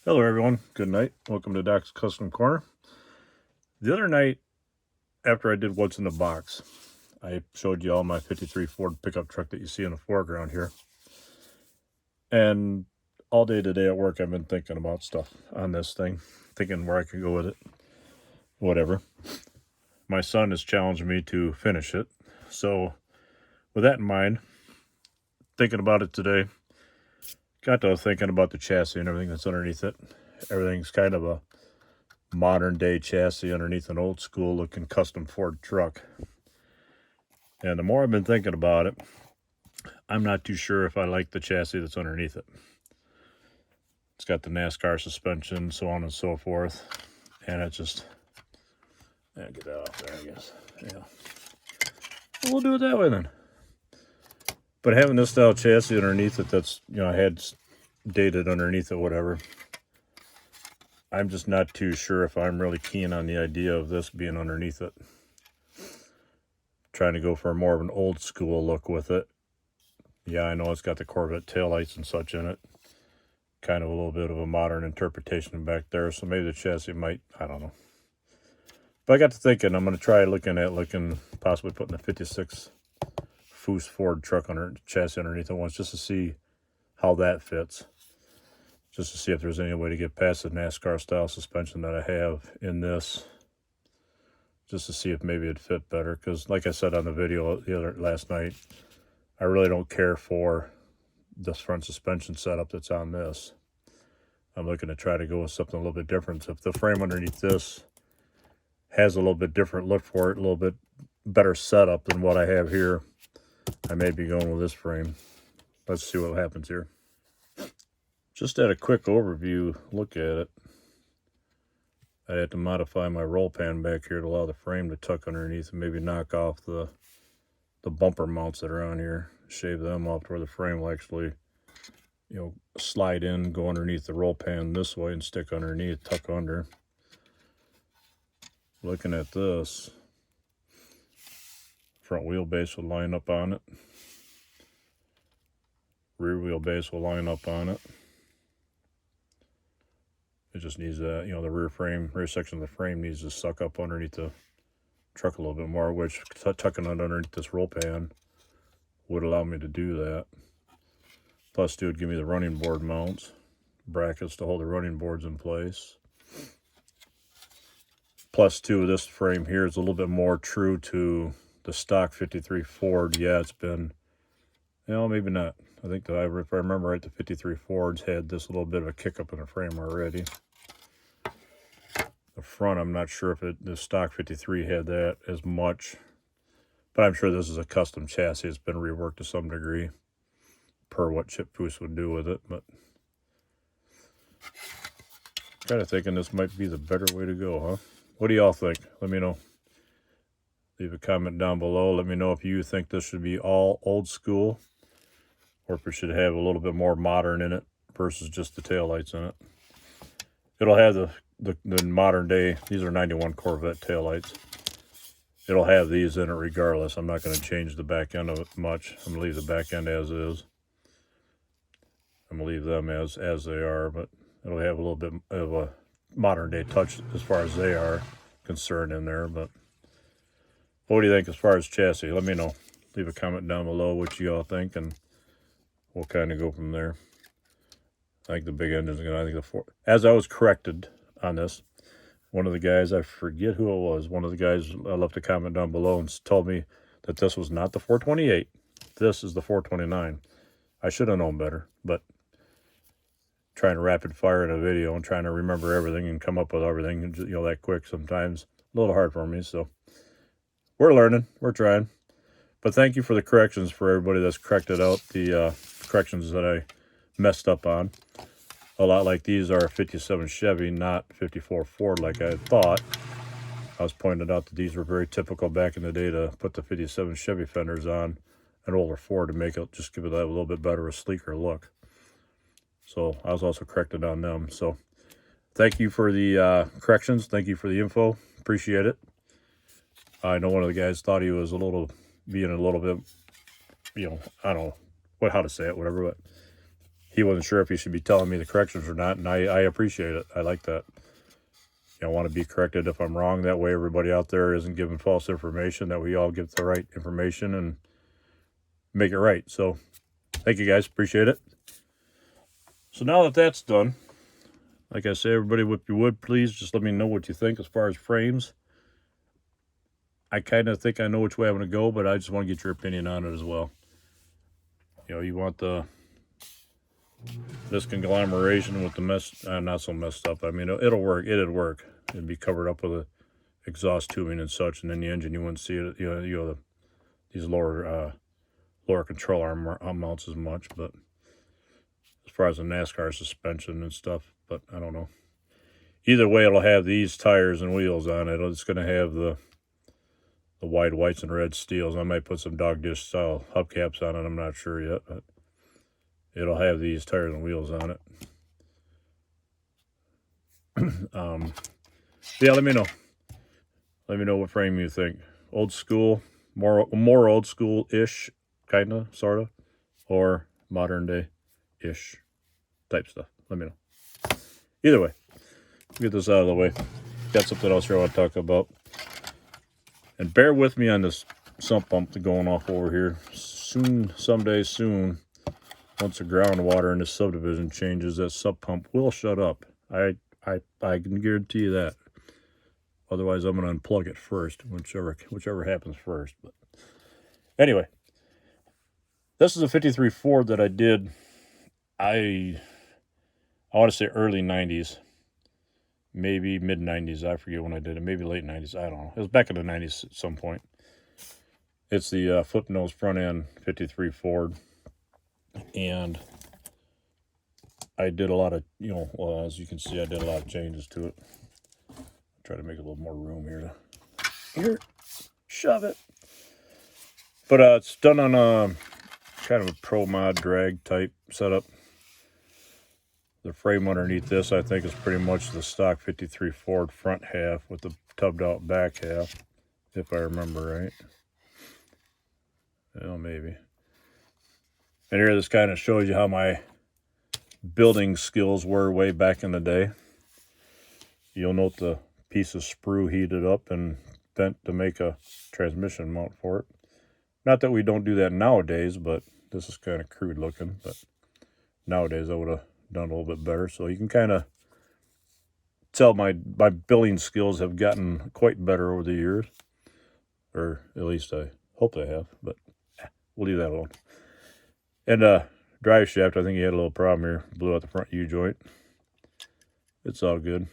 Hello everyone, good night. Welcome to Doc's Custom Corner. The other night, after I did What's in the Box, I showed you all my 53 Ford pickup truck that you see in the foreground here. And all day today at work, I've been thinking about stuff on this thing, thinking where I could go with it, whatever. My son has challenged me to finish it. So with that in mind, thinking about it today, got to thinking about the chassis and everything that's underneath it. Everything's kind of a modern day chassis underneath an old school looking custom Ford truck. And the more I've been thinking about it, I'm not too sure if I like the chassis that's underneath it. It's got the NASCAR suspension, so on and so forth. And it just, get that off there, I guess. Yeah. We'll do it that way then. But having this style chassis underneath it that's, I had dated underneath it, whatever, I'm just not too sure if I'm really keen on the idea of this being underneath it. Trying to go for more of an old school look with it. Yeah, I know it's got the Corvette taillights and such in it. Kind of a little bit of a modern interpretation back there, so maybe the chassis might, I don't know. But I got to thinking, I'm going to try looking, possibly putting the 56 Foos Ford truck under chassis underneath it once, just to see how that fits. Just to see if there's any way to get past the NASCAR style suspension that I have in this. Just to see if maybe it'd fit better, because like I said on the video last night, I really don't care for this front suspension setup that's on this. I'm looking to try to go with something a little bit different. So if the frame underneath this has a little bit different look for it, a little bit better setup than what I have here, I may be going with this frame. Let's see what happens here. Just at a quick overview look at it, I had to modify my roll pan back here to allow the frame to tuck underneath and maybe knock off the bumper mounts that are on here, shave them off to where the frame will actually, slide in, go underneath the roll pan this way and stick underneath, tuck under. Looking at this, front wheelbase will line up on it. Rear wheelbase will line up on it. It just needs that, the rear section of the frame needs to suck up underneath the truck a little bit more, which tucking it underneath this roll pan would allow me to do that. Plus, it would give me the running board mounts, brackets to hold the running boards in place. Plus, this frame here is a little bit more true to the stock 53 Ford. Yeah, it's been, maybe not. I think that if I remember right, the 53 Fords had this little bit of a kick up in the frame already. The front, I'm not sure if the stock 53 had that as much, but I'm sure this is a custom chassis. It's been reworked to some degree per what Chip Foose would do with it, but kind of thinking this might be the better way to go, huh? What do y'all think? Let me know. Leave a comment down below. Let me know if you think this should be all old school or if it should have a little bit more modern in it versus just the taillights in it. It'll have the modern day, these are 91 Corvette taillights. It'll have these in it regardless. I'm not going to change the back end of it much. I'm going to leave the back end as is. I'm going to leave them as they are, but it'll have a little bit of a modern day touch as far as they are concerned in there. But what do you think as far as chassis? Let me know. Leave a comment down below what you all think, and we'll kind of go from there. I think the big engine's going to, as I was corrected on this, one of the guys, I forget who it was, one of the guys left a comment down below and told me that this was not the 428. This is the 429. I should have known better, but trying to rapid fire in a video and trying to remember everything and come up with everything, that quick sometimes, a little hard for me. So we're learning, we're trying. But thank you for the corrections for everybody that's corrected out the corrections that I messed up on. A lot like these are 57 Chevy, not 54 Ford like I had thought. I was pointed out that these were very typical back in the day to put the 57 Chevy fenders on an older Ford to make it, just give it that a little bit better, a sleeker look. So I was also corrected on them. So thank you for the corrections. Thank you for the info. Appreciate it. I know one of the guys thought he was being a little bit, I don't know how to say it, whatever, but he wasn't sure if he should be telling me the corrections or not, and I appreciate it. I like that. I want to be corrected if I'm wrong. That way everybody out there isn't giving false information, that we all get the right information and make it right. So thank you guys. Appreciate it. So now that that's done, like I say, everybody, if you would, please just let me know what you think as far as frames. I kind of think I know which way I'm going to go, but I just want to get your opinion on it as well. You want this conglomeration with the not so messed up. I mean, it'll work. It'd work. It'd be covered up with a exhaust tubing and such, and then the engine, you wouldn't see it. These lower control arm mounts as much. But as far as the NASCAR suspension and stuff, but I don't know. Either way, it'll have these tires and wheels on it. It's going to have the wide whites and red steels. I might put some dog dish style hubcaps on it. I'm not sure yet, but it'll have these tires and wheels on it. Yeah, let me know. Let me know what frame you think. Old school, more old school-ish, kind of, sort of, or modern day-ish type stuff. Let me know. Either way, get this out of the way. Got something else here I want to talk about. And bear with me on this sump pump going off over here. Someday soon, once the groundwater in this subdivision changes, that sump pump will shut up. I can guarantee you that. Otherwise, I'm going to unplug it first, whichever happens first. But anyway, this is a 53 Ford that I did. I want to say early 90s, maybe mid 90s. I forget when I did it. Maybe late 90s. I don't know. It was back in the 90s at some point. It's the flip nose front end 53 Ford, and I did a lot of, as you can see, I did a lot of changes to it. Try to make a little more room here. Shove it. But it's done on a kind of a pro mod drag type setup. The frame underneath this, I think, is pretty much the stock 53 Ford front half with the tubbed out back half, if I remember right. Well, maybe. And here, this kind of shows you how my building skills were way back in the day. You'll note the piece of sprue heated up and bent to make a transmission mount for it. Not that we don't do that nowadays, but this is kind of crude looking. But nowadays I would have done a little bit better. So you can kind of tell my building skills have gotten quite better over the years. Or at least I hope they have, but we'll leave that alone. And drive shaft, I think he had a little problem here. Blew out the front U-joint. It's all good.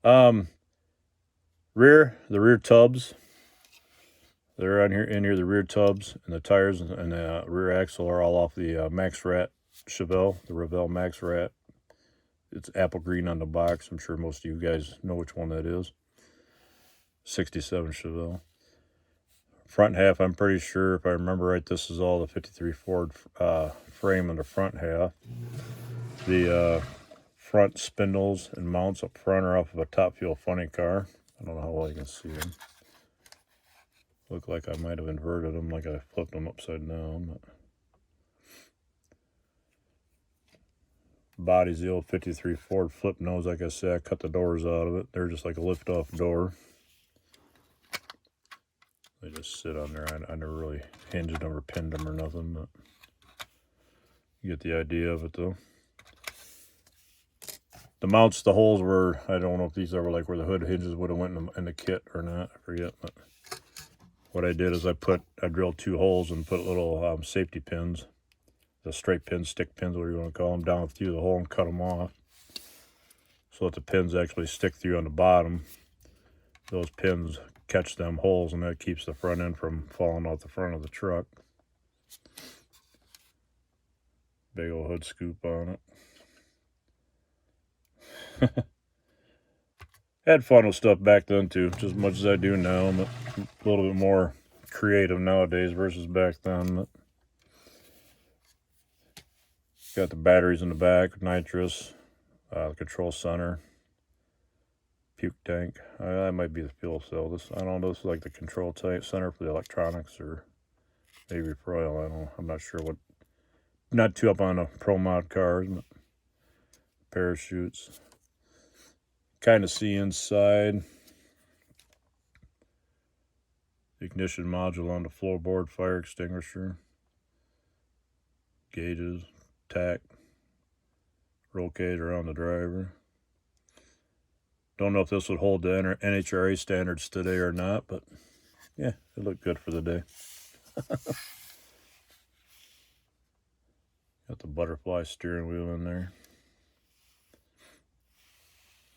The rear tubs, they're on here, the rear tubs, and the tires and the rear axle are all off the Max Rat Chevelle, the Revell Max Rat. It's apple green on the box. I'm sure most of you guys know which one that is. 67 Chevelle. Front half, I'm pretty sure, if I remember right, this is all the 53 Ford frame in the front half. The front spindles and mounts up front are off of a Top Fuel funny car. I don't know how well you can see them. Look like I might have inverted them, like I flipped them upside down. But body's the old 53 Ford flip nose. Like I said, I cut the doors out of it. They're just like a lift-off door. They just sit on there. I never really hinged them or pinned them or nothing, but you get the idea of it, though. The mounts, the holes were, I don't know if these are like where the hood hinges would have went in the kit or not. I forget, but what I did is I drilled 2 holes and put little safety pins, the straight pins, stick pins, whatever you want to call them, down through the hole and cut them off so that the pins actually stick through on the bottom. Those pins catch them holes, and that keeps the front end from falling off the front of the truck. Big old hood scoop on it. Had fun with stuff back then too, just as much as I do now. I'm a little bit more creative nowadays versus back then. But got the batteries in the back, nitrous, control center, puke tank. That might be the fuel cell. I don't know. This is like the control center for the electronics, or maybe for oil. I don't know. I'm not sure what not too up on the pro mod cars, but parachutes. Kind of see inside. Ignition module on the floorboard, fire extinguisher, gauges, tack, roll cage around the driver. Don't know if this would hold the NHRA standards today or not, but yeah, it looked good for the day. Got the butterfly steering wheel in there.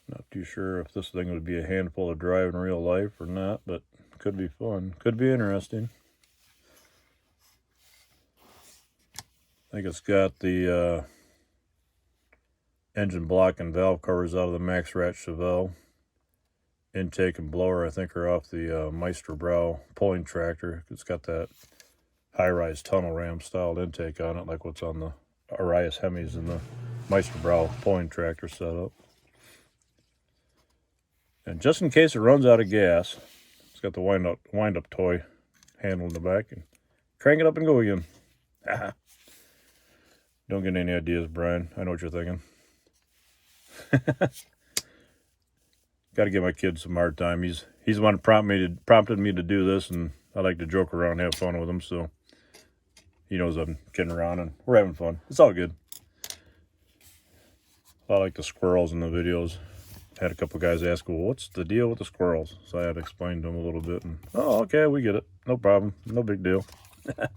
Not too sure if this thing would be a handful to drive in real life or not, but could be fun. Could be interesting. I think it's got the engine block and valve covers out of the Max Rat Chevelle. Intake and blower, I think, are off the Meisterbrow pulling tractor. It's got that high-rise tunnel ram styled intake on it, like what's on the Arias Hemis and the Meisterbrow pulling tractor setup. And just in case it runs out of gas, it's got the wind-up toy handle in the back, and crank it up and go again. Don't get any ideas, Brian. I know what you're thinking. Got to give my kid some hard time. He's the one who prompted me to do this, and I like to joke around and have fun with him, so he knows I'm kidding around, and we're having fun. It's all good. I like the squirrels in the videos. Had a couple guys ask, well, what's the deal with the squirrels? So I had to explain to them a little bit, and oh, okay, we get it. No problem. No big deal. If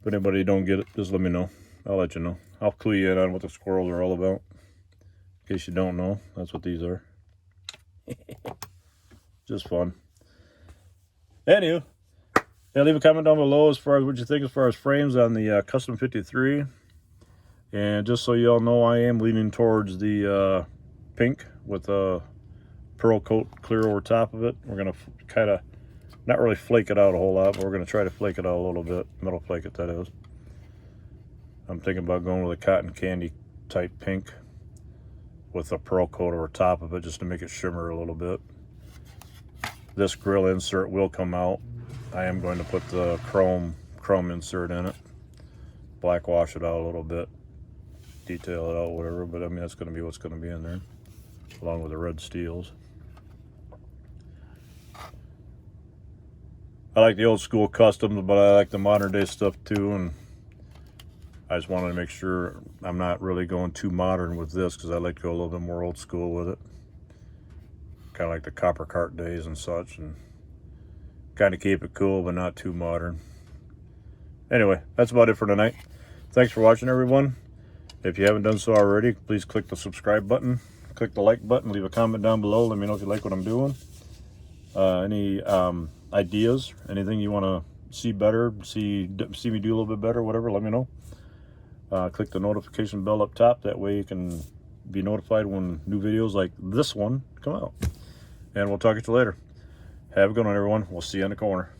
anybody don't get it, just let me know. I'll let you know. I'll clue you in on what the squirrels are all about. In case you don't know, that's what these are. Just fun. Anywho, yeah, leave a comment down below as far as what you think as far as frames on the Kustom 53. And just so you all know, I am leaning towards the pink with a pearl coat clear over top of it. We're going to kind of not really flake it out a whole lot, but we're going to try to flake it out a little bit. Metal flake it, that is. I'm thinking about going with a cotton candy type pink with a pearl coat over top of it just to make it shimmer a little bit. This grill insert will come out. I am going to put the chrome insert in it. Black wash it out a little bit. Detail it out, whatever, but I mean, that's going to be what's going to be in there, along with the red steels. I like the old school customs, but I like the modern day stuff too, and I just wanted to make sure I'm not really going too modern with this, because I like to go a little bit more old school with it. Kind of like the copper cart days and such, and kind of keep it cool, but not too modern. Anyway, that's about it for tonight. Thanks for watching, everyone. If you haven't done so already, please click the subscribe button, click the like button, leave a comment down below. Let me know if you like what I'm doing. Any ideas, anything you want to see better, see me do a little bit better, whatever, let me know. Click the notification bell up top. That way you can be notified when new videos like this one come out. And we'll talk to you later. Have a good one, everyone. We'll see you in the corner.